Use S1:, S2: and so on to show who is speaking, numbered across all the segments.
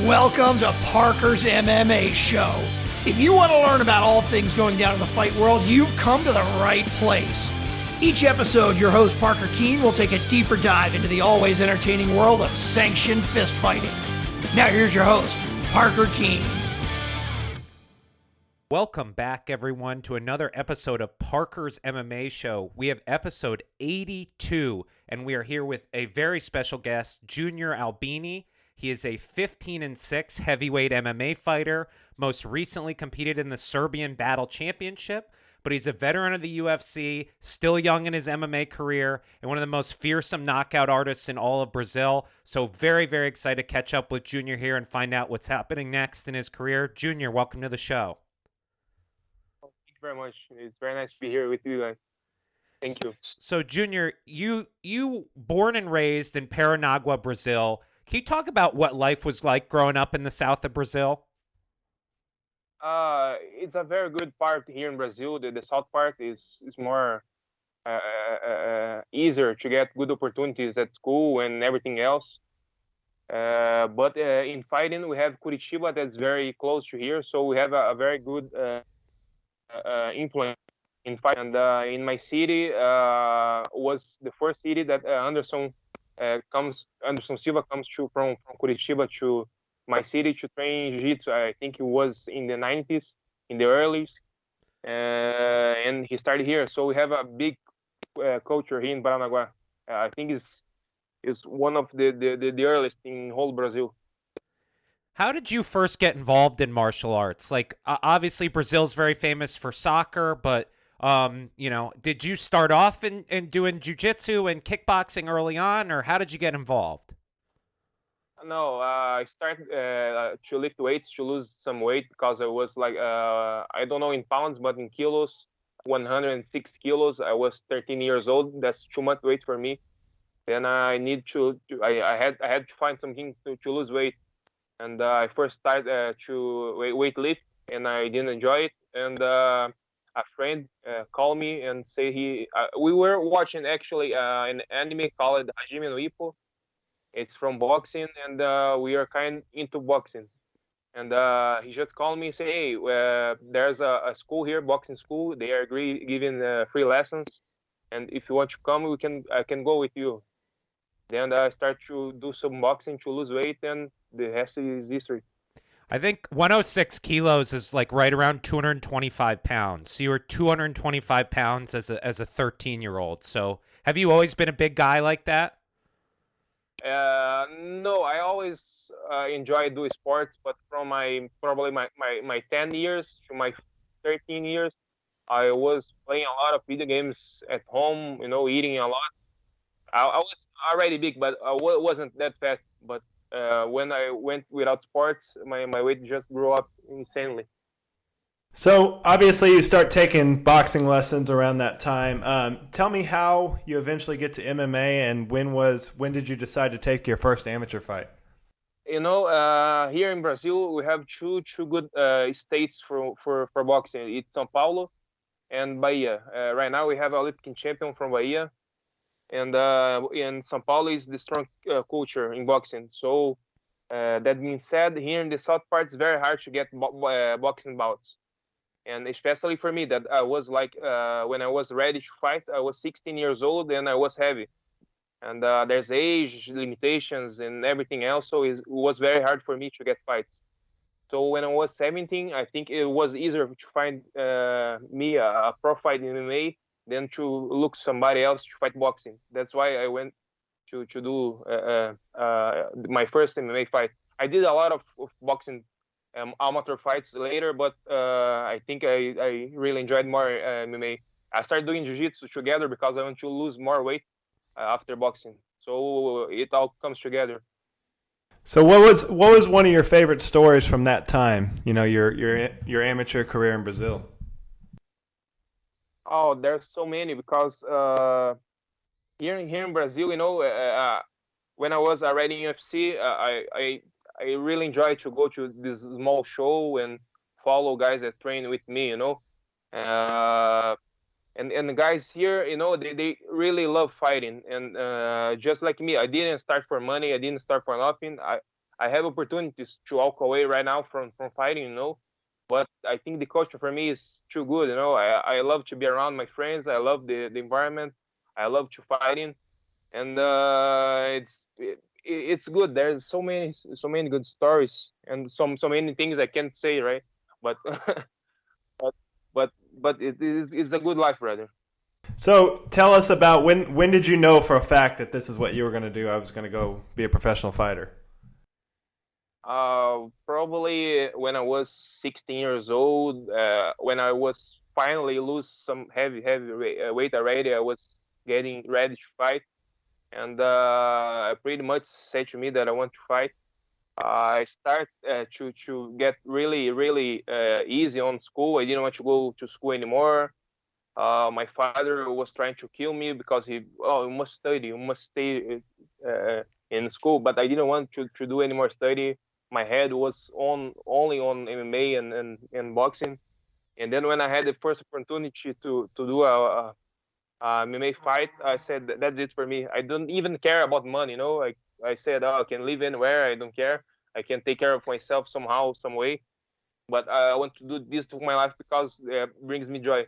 S1: Welcome to Parker's MMA Show. If you want to learn about all things going down in the fight world, you've come to the right place. Each episode, your host Parker Keene will take a deeper dive into the always entertaining world of sanctioned fist fighting. Now here's your host, Parker Keene.
S2: Welcome back, everyone, to another episode of Parker's MMA Show. We have episode 82, and we are here with a very special guest, Junior Albini. He is a 15-6 heavyweight MMA fighter, most recently competed in the Serbian Battle Championship, but he's a veteran of the UFC, still young in his MMA career, and one of the most fearsome knockout artists in all of Brazil. So very, very excited to catch up with Junior here and find out what's happening next in his career. Junior, welcome to the show.
S3: Thank you very much. It's very nice to be here with you guys. Thank you.
S2: So, Junior, you born and raised in Paranagua, Brazil. Can you talk about what life was like growing up in the south of Brazil?
S3: It's a very good part here in Brazil. The south part is more easier to get good opportunities at school and everything else. But in fighting, we have Curitiba that's very close to here, so we have a very good influence in fighting. And in my city was the first city that Anderson Silva comes from Curitiba to my city to train jiu-jitsu. I think it was in the 90s, in the early, and he started here. So we have a big culture here in Paranaguá. I think it's one of the earliest in whole Brazil.
S2: How did you first get involved in martial arts? Like, obviously Brazil's very famous for soccer, but did you start off in doing jiu-jitsu and kickboxing early on, or how did you get involved?
S3: No, I started to lift weights, to lose some weight, because I was like, I don't know in pounds, but in kilos, 106 kilos. I was 13 years old. That's too much weight for me. Then I had to find something to lose weight. And I first started to weight lift, and I didn't enjoy it. And a friend called me and say we were watching actually an anime called Hajime no Ippo. It's from boxing, and we are kind into boxing. And he just called me and say, hey, there's a school here, boxing school. They are giving free lessons, and if you want to come, I can go with you. Then I start to do some boxing to lose weight, and the rest is history.
S2: I think 106 kilos is like right around 225 pounds. So you were 225 pounds as a 13-year-old. So have you always been a big guy like that?
S3: No, I always enjoyed doing sports, but from my 10 years to my 13 years, I was playing a lot of video games at home, eating a lot. I was already big, but I wasn't that fat. But when I went without sports, my weight just grew up insanely.
S4: So obviously you start taking boxing lessons around that time. Tell me how you eventually get to MMA, and when did you decide to take your first amateur fight?
S3: Here in Brazil we have two good states for boxing. It's São Paulo and Bahia. Right now we have an Olympic champion from Bahia, and São Paulo is the strong culture in boxing. So that being said, here in the south part it's very hard to get boxing bouts. And especially for me, that I was like, when I was ready to fight, I was 16 years old and I was heavy. And there's age limitations and everything else, so it was very hard for me to get fights. So when I was 17, I think it was easier to find me a pro fight in MMA than to look somebody else to fight boxing. That's why I went to do my first MMA fight. I did a lot of boxing amateur fights later, but I think I really enjoyed more MMA. I started doing jiu-jitsu together because I want to lose more weight after boxing. So it all comes together.
S4: So what was one of your favorite stories from that time? Your amateur career in Brazil.
S3: Oh, there's so many because here in Brazil, when I was already in UFC, I really enjoy to go to this small show and follow guys that train with me, and the guys here, they really love fighting. And just like me, I didn't start for money. I didn't start for nothing. I have opportunities to walk away right now from fighting, but I think the culture for me is too good, I love to be around my friends. I love the environment. I love to fighting, and it's good. There's so many good stories and so many things I can't say, right? But but it's a good life, brother.
S4: So tell us about when did you know for a fact that this is what you were going to do? I was going to go be a professional fighter.
S3: Probably when I was 16 years old, when I was finally lose some heavy weight already. I was getting ready to fight, and I pretty much said to me that I want to fight. I start to get really easy on school. I didn't want to go to school anymore. My father was trying to kill me because you must study, you must stay in school. But I didn't want to do any more study. My head was only on MMA and boxing. And then when I had the first opportunity to do a MMA fight, I said that's it for me. I don't even care about money, I said, I can live anywhere. I don't care. I can take care of myself somehow, some way. But I want to do this to my life because it brings me joy.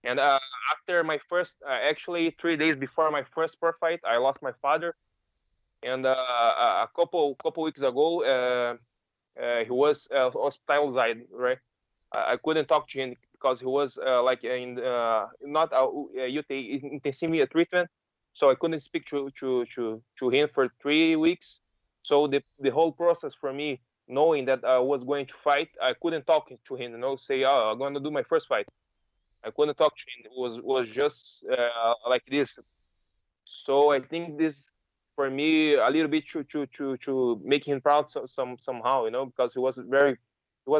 S3: And after my first, actually 3 days before my first pro fight, I lost my father. And a couple weeks ago, he was hospitalized, right? I couldn't talk to him because he was like in not intensive treatment, so I couldn't speak to him for 3 weeks. So the whole process for me, knowing that I was going to fight, I couldn't talk to him. Say, "Oh, I'm going to do my first fight." I couldn't talk to him. It was just like this. So I think this for me a little bit to make him proud somehow, because he was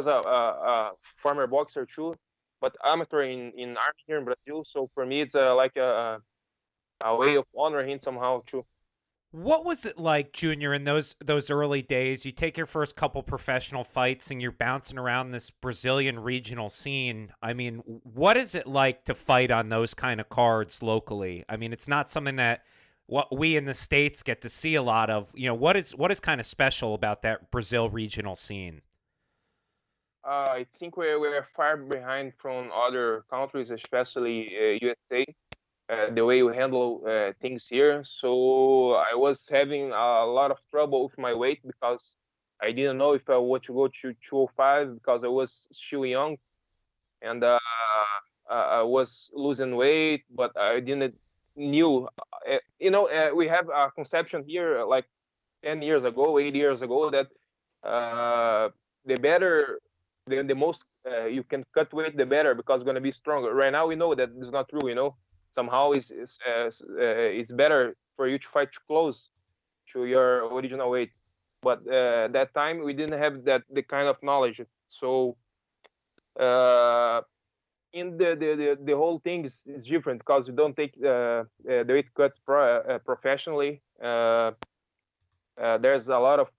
S3: a former boxer too, but amateur in army here in Brazil. So for me, it's like a way of honoring him somehow too.
S2: What was it like, Junior, in those early days? You take your first couple professional fights and you're bouncing around this Brazilian regional scene. I mean, what is it like to fight on those kind of cards locally? I mean, it's not something that what we in the States get to see a lot of. What is kind of special about that Brazil regional scene?
S3: I think we're far behind from other countries, especially USA. The way we handle things here. So I was having a lot of trouble with my weight because I didn't know if I want to go to 205 because I was still young, and I was losing weight, but I didn't knew. We have a conception here like 10 years ago, 8 years ago that uh, the better, the most you can cut weight, the better because it's gonna be stronger. Right now, we know that it's not true. Somehow it's better for you to fight close to your original weight. But that time we didn't have the kind of knowledge. So uh, in the whole thing is different because you don't take the weight cut professionally. There's a lot of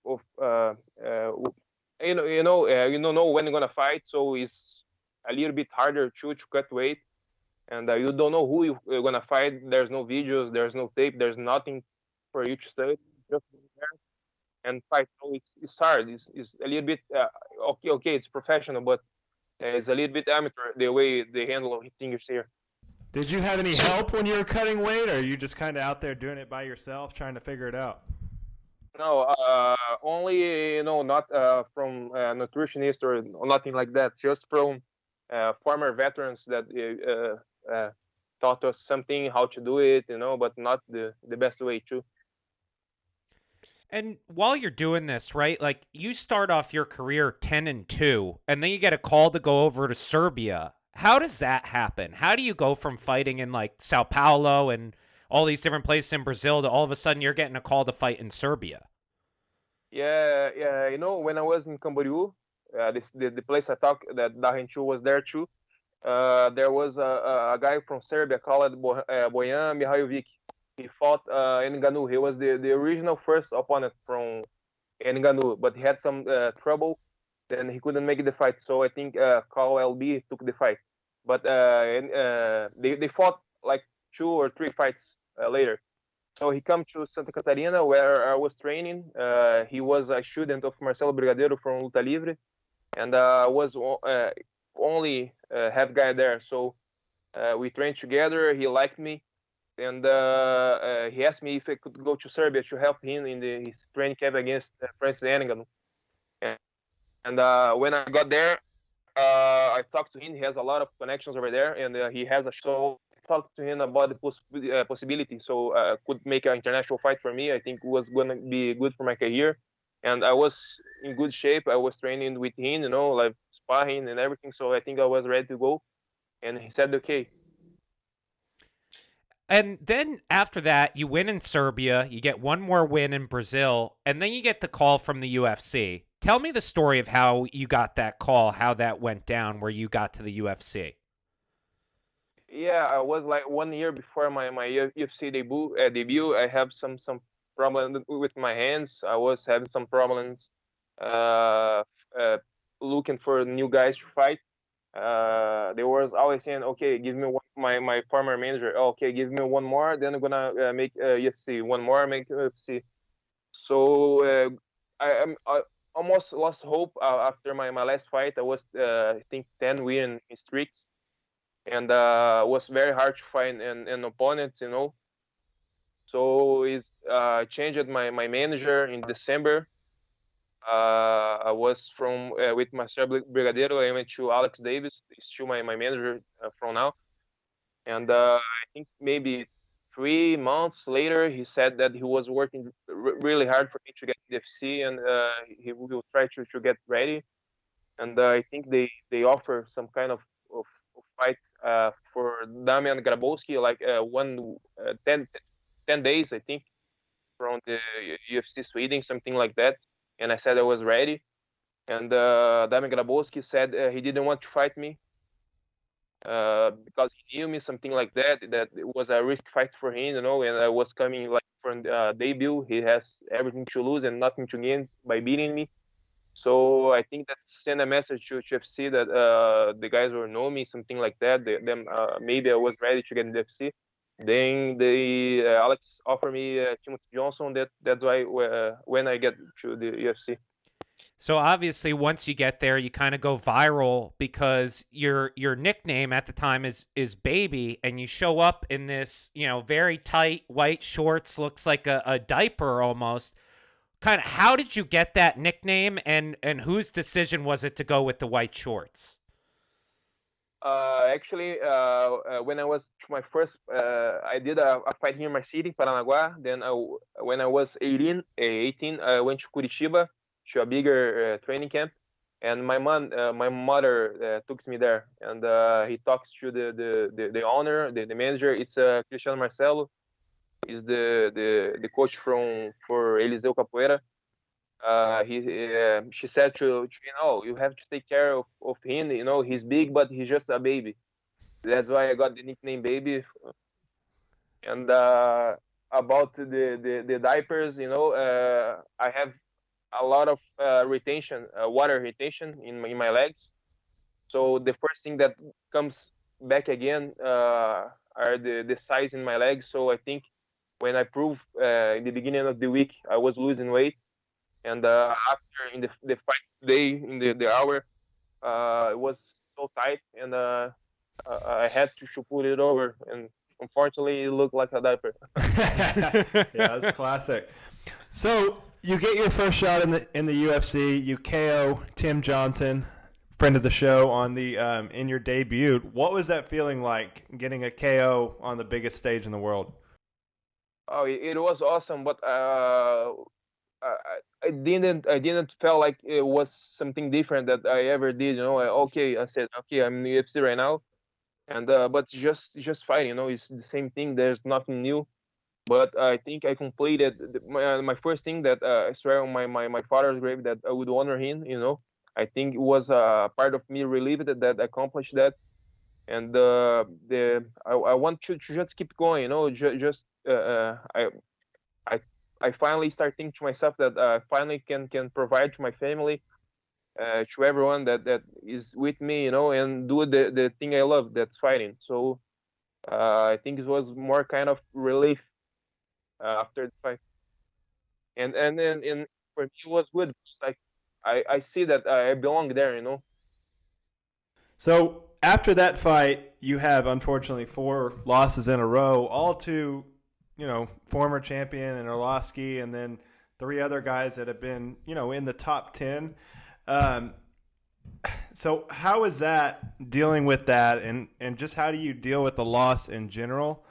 S3: you don't know when you're gonna fight, so it's a little bit harder to cut weight, and you don't know who you're gonna fight. There's no videos, there's no tape, there's nothing for you to study. Just go there and fight. So it's hard. It's a little bit okay. It's professional, but it's a little bit amateur the way they handle things here.
S4: Did you have any help when you were cutting weight, or are you just kind of out there doing it by yourself, trying to figure it out?
S3: No, only not from nutritionist or nothing like that. Just from former veterans that taught us something how to do it, but not the best way too.
S2: And while you're doing this, right, like you start off your career 10-2, and then you get a call to go over to Serbia. How does that happen? How do you go from fighting in like Sao Paulo and all these different places in Brazil to all of a sudden you're getting a call to fight in Serbia?
S3: Yeah. When I was in Camboriú, the place I talked that Dahenchu was there too. There was a guy from Serbia called Bojan Mihajlovic. He fought Ngannou. He was the original first opponent from Ngannou, but he had some trouble. Then he couldn't make the fight. So I think Carl Albini took the fight. But they fought like 2 or 3 fights later. So he come to Santa Catarina where I was training. He was a student of Marcelo Brigadeiro from Luta Livre, and was only head guy there. So we trained together. He liked me, and he asked me if I could go to Serbia to help him in his training camp against Francis Ngannou. And when I got there, I talked to him. He has a lot of connections over there, and he has a show. I talked to him about the possibility, so could make an international fight for me. I think it was gonna be good for my career, and I was in good shape. I was training with him, like sparring and everything. So I think I was ready to go, and he said okay.
S2: And then after that, you win in Serbia, you get one more win in Brazil, and then you get the call from the UFC. Tell me the story of how you got that call, how that went down, where you got to the UFC.
S3: Yeah, I was like 1 year before my UFC debut. I have some problem with my hands. I was having some problems uh, uh, looking for new guys to fight. They was always saying, "Okay, give me one." My former manager, "Okay, give me one more, then I'm gonna make UFC. One more, make UFC." So I almost lost hope after my last fight. I was I think 10 win in streaks, and was very hard to find an opponent. So it's changed my manager in December. I was from with Marcel Brigadeiro. I went to Alex Davis. He's still my manager from now. And I think maybe 3 months later, he said that he was working really hard for me to get the FC, and he will try to get ready. And I think they offer some kind of fight for Damian Grabowski, like 10 days, I think, from the UFC Sweden, something like that. And I said I was ready. And Damian Grabowski said he didn't want to fight me because he knew me, something like that. That it was a risk fight for him. And I was coming like from debut. He has everything to lose and nothing to gain by beating me. So I think that sent a message to UFC that the guys will know me, something like that. Maybe I was ready to get in the UFC. Then Alex offered me Timothy Johnson. That's why when I get to the UFC.
S2: So obviously, once you get there, you kind of go viral because your nickname at the time is Baby, and you show up in this very tight white shorts, looks like a diaper almost. Kind of, how did you get that nickname, and whose decision was it to go with the white shorts?
S3: Actually, when I was to my first, I did a fight here in my city, Paranaguá. Then when I was 18, I went to Curitiba to a bigger training camp, and my mother took me there, and he talks to the owner, the manager. It's Cristiano Marcelo, is the coach for Eliseu Capoeira. She said you have to take care of him. He's big, but he's just a baby. That's why I got the nickname Baby. And about the diapers, I have a lot of water retention in my legs. So the first thing that comes back again are the size in my legs. So I think when I proved in the beginning of the week I was losing weight, and after in the fight day in the hour, it was so tight, and I had to put it over, and unfortunately it looked like a diaper.
S4: Yeah, that's classic. So you get your first shot in the UFC. You KO Tim Johnson, friend of the show, on the in your debut. What was that feeling like, getting a KO on the biggest stage in the world?
S3: Oh, it was awesome, but I didn't feel like it was something different that I ever did. I said, okay, I'm in the UFC right now, and but just fighting. It's the same thing. There's nothing new. But I think I completed my first thing that I swear on my father's grave that I would honor him. I think it was a part of me relieved that accomplished that, and I want to just keep going. Just I I finally start thinking to myself that I finally can provide to my family, to everyone that is with me, and do the thing I love, that's fighting. So I think it was more kind of relief after the fight. And for me it was good because I see that I belong there, you know.
S4: So after that fight, you have unfortunately 4 losses in a row, all to, former champion and Orlovsky, and then 3 other guys that have been, in the top 10. So how is that, dealing with that, and just how do you deal with the loss in general?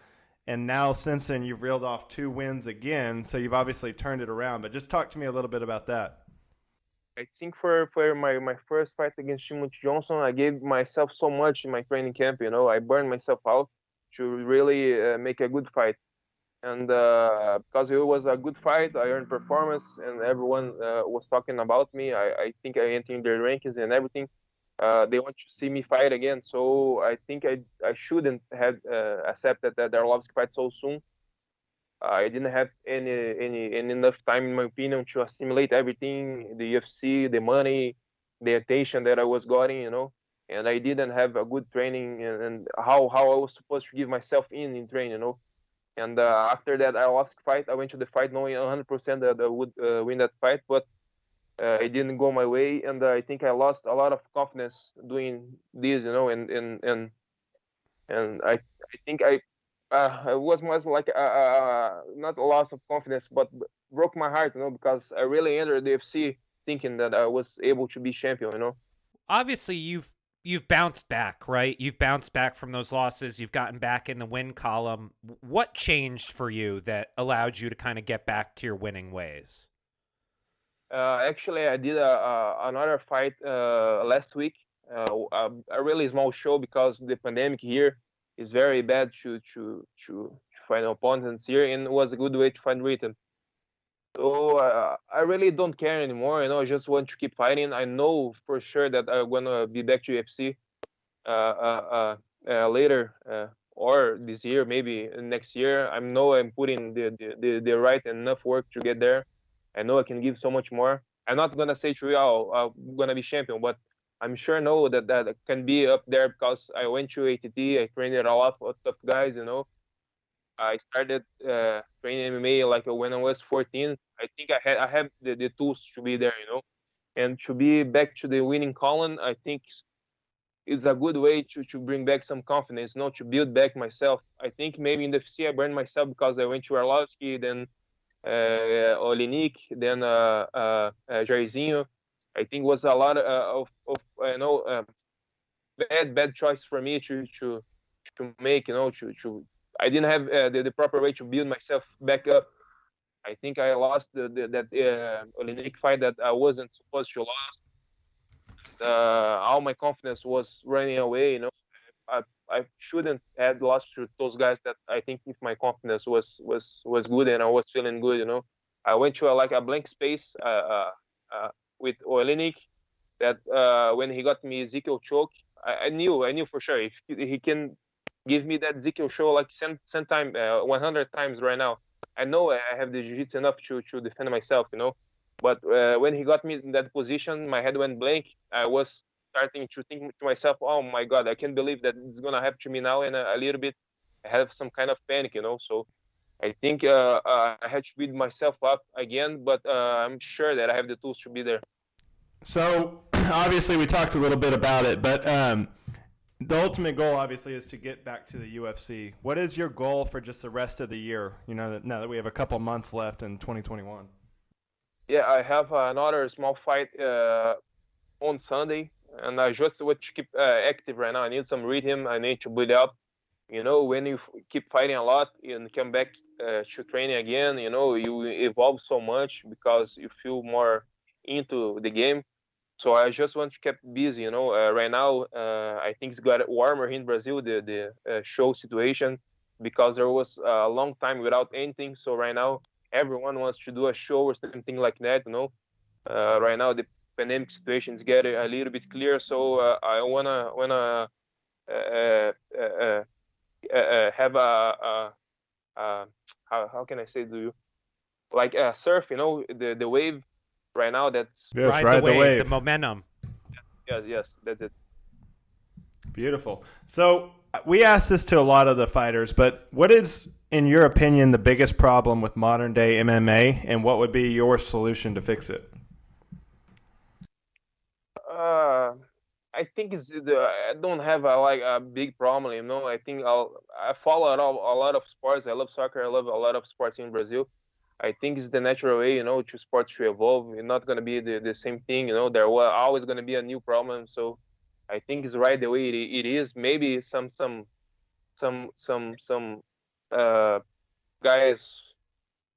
S4: And now since then, you've reeled off 2 wins again, so you've obviously turned it around. But just talk to me a little bit about that.
S3: I think for my first fight against Timothy Johnson, I gave myself so much in my training camp. You know, I burned myself out to really make a good fight. And because it was a good fight, I earned performance, and everyone was talking about me. I think I entered in their rankings and everything. They want to see me fight again, so I think I shouldn't have accepted that Arlovsky fight so soon. I didn't have any enough time, in my opinion, to assimilate everything, the UFC, the money, the attention that I was getting, you know. And I didn't have a good training and how I was supposed to give myself in training, you know. And after that Arlovsky fight, I went to the fight knowing 100% that I would win that fight, but it didn't go my way, and I think I lost a lot of confidence doing this, you know. And I think I was like not a loss of confidence, but broke my heart, you know, because I really entered the UFC thinking that I was able to be champion, you know.
S2: Obviously, you've bounced back, right? You've bounced back from those losses. You've gotten back in the win column. What changed for you that allowed you to kind of get back to your winning ways?
S3: Actually, I did another fight last week, a really small show because the pandemic here is very bad to find opponents here, and it was a good way to find rhythm. So I really don't care anymore. You know, I just want to keep fighting. I know for sure that I'm gonna be back to UFC later or this year, maybe next year. I know I'm putting the right enough work to get there. I know I can give so much more. I'm not gonna say to you, oh, I'm gonna be champion, but I'm sure know that I can be up there because I went to ATT. I trained a lot of tough guys, you know. I started training MMA like when I was 14. I think I have the tools to be there, you know, and to be back to the winning column. I think it's a good way to bring back some confidence, not to build back myself. I think maybe in the FC I burned myself because I went to Arlovsky, then Olinik, then Jairzinho. I think was a lot of you know bad choice for me to make, you know, to I didn't have the proper way to build myself back up. I think I lost that Olinik fight that I wasn't supposed to lose. All my confidence was running away, you know. I shouldn't have lost to those guys that I think if my confidence was good and I was feeling good, you know. I went to like a blank space with Olenik that when he got me Ezekiel choke, I knew for sure if he can give me that Ezekiel show like 100 times right now, I know I have the jiu-jitsu enough to defend myself, you know. But when he got me in that position, my head went blank. I was starting to think to myself, oh my God, I can't believe that it's going to happen to me now. And a little bit, I have some kind of panic, you know. So I think I had to build myself up again, but I'm sure that I have the tools to be there.
S4: So obviously we talked a little bit about it, but the ultimate goal obviously is to get back to the UFC. What is your goal for just the rest of the year, you know, now that we have a couple months left in 2021?
S3: Yeah, I have another small fight on Sunday, and I just want to keep active right now. I need some rhythm. I need to build up. You know, when you keep fighting a lot and come back to training again, you know, you evolve so much because you feel more into the game. So I just want to keep busy, you know. Right now, I think it's got warmer here in Brazil, the show situation, because there was a long time without anything. So right now, everyone wants to do a show or something like that, you know. Right now, the pandemic situation is getting a little bit clear, so I wanna have how can I say to you, like surf, you know, the wave right now. That's
S2: Ride the wave, the momentum.
S3: yes, that's it.
S4: Beautiful. So we ask this to a lot of the fighters, but what is, in your opinion, the biggest problem with modern day MMA, and what would be your solution to fix it?
S3: I think I don't have a big problem, you know. I think I follow a lot of sports. I love soccer. I love a lot of sports in Brazil. I think it's the natural way, you know, to sports to evolve. It's not gonna be the same thing, you know. There will always gonna be a new problem. So I think it's right the way it is. Maybe some uh, guys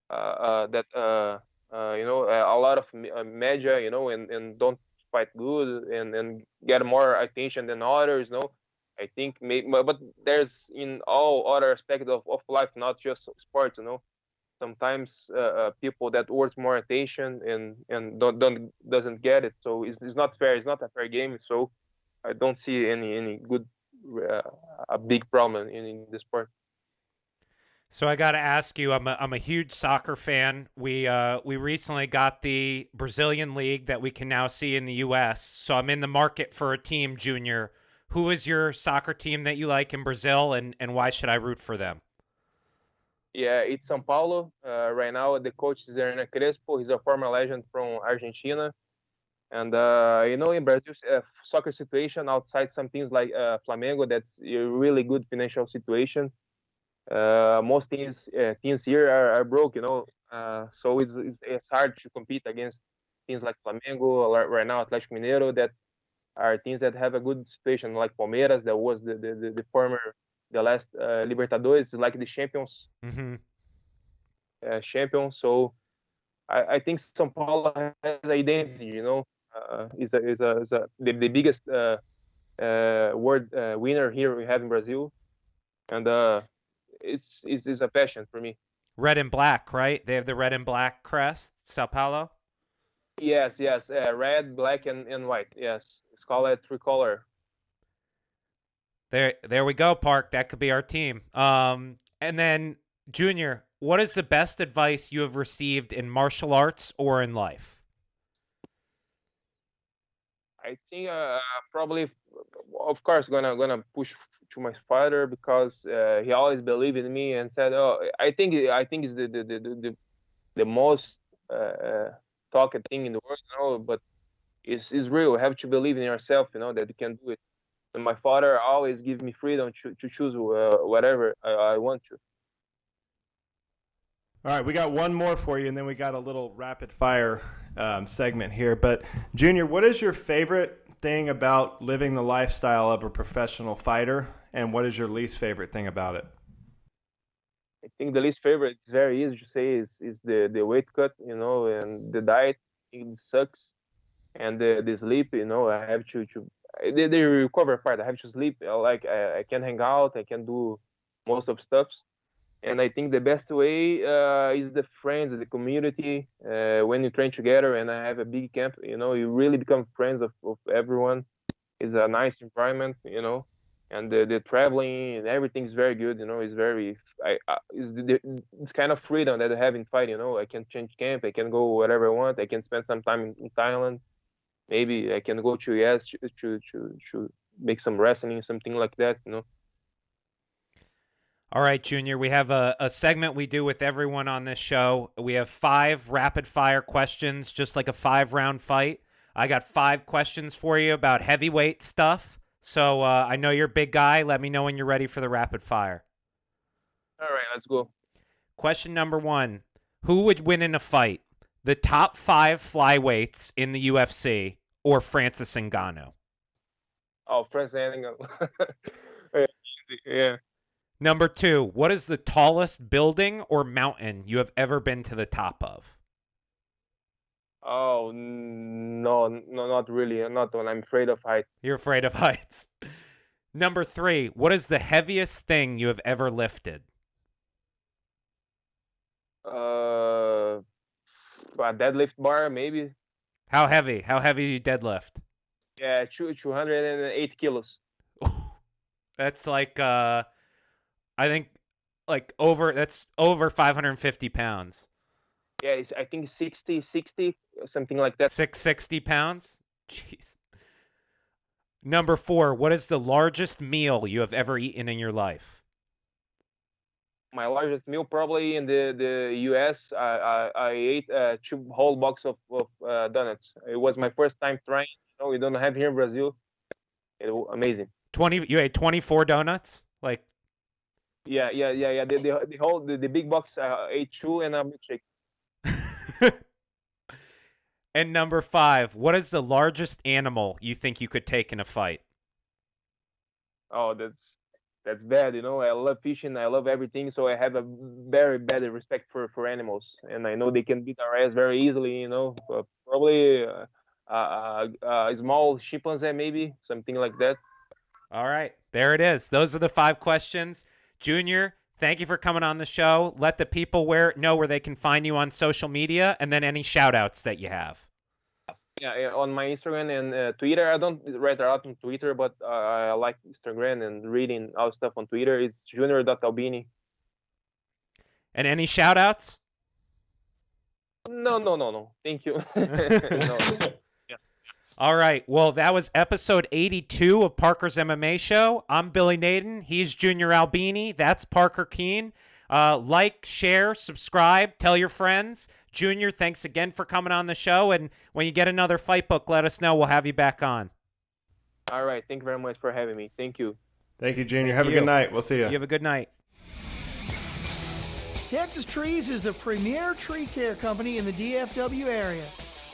S3: that you know, a lot of media, you know, and don't fight good and get more attention than others, you know. I think maybe, but there's in all other aspects of life, not just sports, you know. Sometimes people that worth more attention and don't doesn't get it, so it's not fair. It's not a fair game. So I don't see any good uh, a big problem in the sport.
S2: So I got to ask you, I'm a huge soccer fan. We recently got the Brazilian league that we can now see in the U.S. So I'm in the market for a team, Junior. Who is your soccer team that you like in Brazil, and why should I root for them?
S3: Yeah, it's São Paulo. Right now, the coach is Hernan Crespo. He's a former legend from Argentina. And you know, in Brazil, soccer situation outside some things like Flamengo, that's a really good financial situation. Most teams here are broke, you know. So it's hard to compete against teams like Flamengo, right now Atlético Mineiro, that are teams that have a good situation, like Palmeiras, that was the last Libertadores, like the champions,
S2: Mm-hmm.
S3: champion. So I think São Paulo has identity, you know. Is the biggest world winner here we have in Brazil, and it's a passion for me.
S2: Red and black, right? They have the red and black crest, Sao Paulo.
S3: Yes, yes, red, black, and white. Yes, it's called a tricolor.
S2: There we go, Park. That could be our team. And then Junior, what is the best advice you have received in martial arts or in life?
S3: I think probably, of course, gonna push to my father because he always believed in me and said, "Oh, I think it's the most talked thing in the world, you know, but it's real. You have to believe in yourself, you know, that you can do it." And my father always give me freedom to choose whatever I want to.
S4: All right, we got one more for you, and then we got a little rapid fire segment here. But Junior, what is your favorite thing about living the lifestyle of a professional fighter, and what is your least favorite thing about it?
S3: I think the least favorite, it's very easy to say, is the weight cut, you know, and the diet. It sucks, and the sleep, you know. I have to the recover part. I have to sleep. I can hang out. I can do most of stuffs. And I think the best way is the friends, the community. When you train together, and I have a big camp, you know, you really become friends of everyone. It's a nice environment, you know, and the traveling and everything is very good, you know. It's very, it's kind of freedom that I have in fight, you know. I can change camp, I can go wherever I want, I can spend some time in Thailand. Maybe I can go to US to make some wrestling, something like that, you know.
S2: All right, Junior, we have a segment we do with everyone on this show. We have 5 rapid fire questions, just like a 5-round fight. I got 5 questions for you about heavyweight stuff. So I know you're a big guy. Let me know when you're ready for the rapid fire.
S3: All right, let's go.
S2: Question number 1. Who would win in a fight? The top 5 flyweights in the UFC or Francis Ngannou?
S3: Oh, Francis Ngannou. Yeah.
S2: Number 2. What is the tallest building or mountain you have ever been to the top of?
S3: Oh, no, not really. Not when I'm afraid of height.
S2: You're afraid of heights. Number 3. What is the heaviest thing you have ever lifted?
S3: A deadlift bar, maybe.
S2: How heavy? How heavy do you deadlift?
S3: Yeah, 208 kilos.
S2: That's like, I think, that's over 550 pounds.
S3: Yeah, I think 60, something like that.
S2: 660 pounds? Jeez. Number 4, what is the largest meal you have ever eaten in your life?
S3: My largest meal probably in the U.S. I ate 2 whole box of donuts. It was my first time trying. We don't have here in Brazil. It was amazing.
S2: You ate 24 donuts? Like,
S3: yeah. The big box ate 2 and a milkshake.
S2: And number 5, what is the largest animal you think you could take in a fight?
S3: Oh, that's bad. I love fishing. I love everything. So I have a very bad respect for animals, and I know they can beat our ass very easily. Probably a small chimpanzee, maybe something like that.
S2: All right, there it is. Those are the 5 questions. Junior, thank you for coming on the show. Let the people know where they can find you on social media, and then any shout-outs that you have.
S3: Yeah, on my Instagram and Twitter. I don't write a lot on Twitter, but I like Instagram and reading all stuff on Twitter. It's junior.albini.
S2: And any shout-outs?
S3: No. Thank you. No.
S2: All right. Well, that was episode 82 of Parker's MMA Show. I'm Billy Naden. He's Junior Albini. That's Parker Keene. Like, share, subscribe, tell your friends. Junior, thanks again for coming on the show. And when you get another fight book, let us know. We'll have you back on.
S3: All right. Thank you very much for having me. Thank you.
S4: Thank you, Junior. Have a good night. We'll see you.
S2: You have a good night.
S1: Texas Trees is the premier tree care company in the DFW area.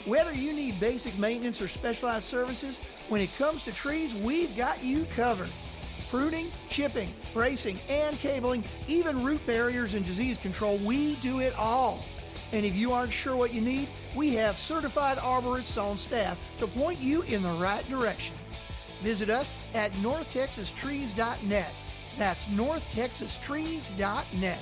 S1: Whether you need basic maintenance or specialized services, when it comes to trees, we've got you covered. Pruning, chipping, bracing, and cabling, even root barriers and disease control, we do it all. And if you aren't sure what you need, we have certified arborists on staff to point you in the right direction. Visit us at northtexastrees.net. That's northtexastrees.net.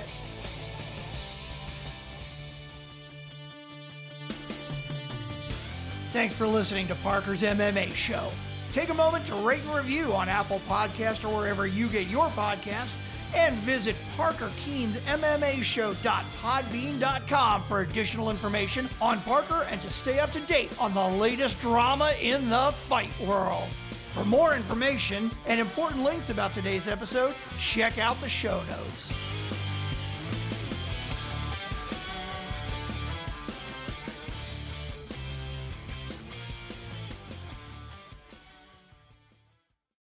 S1: Thanks for listening to Parker's MMA Show. Take a moment to rate and review on Apple Podcast or wherever you get your podcasts, and visit parkerkeen'smmashow.podbean.com for additional information on Parker and to stay up to date on the latest drama in the fight world. For more information and important links about today's episode, check out the show notes.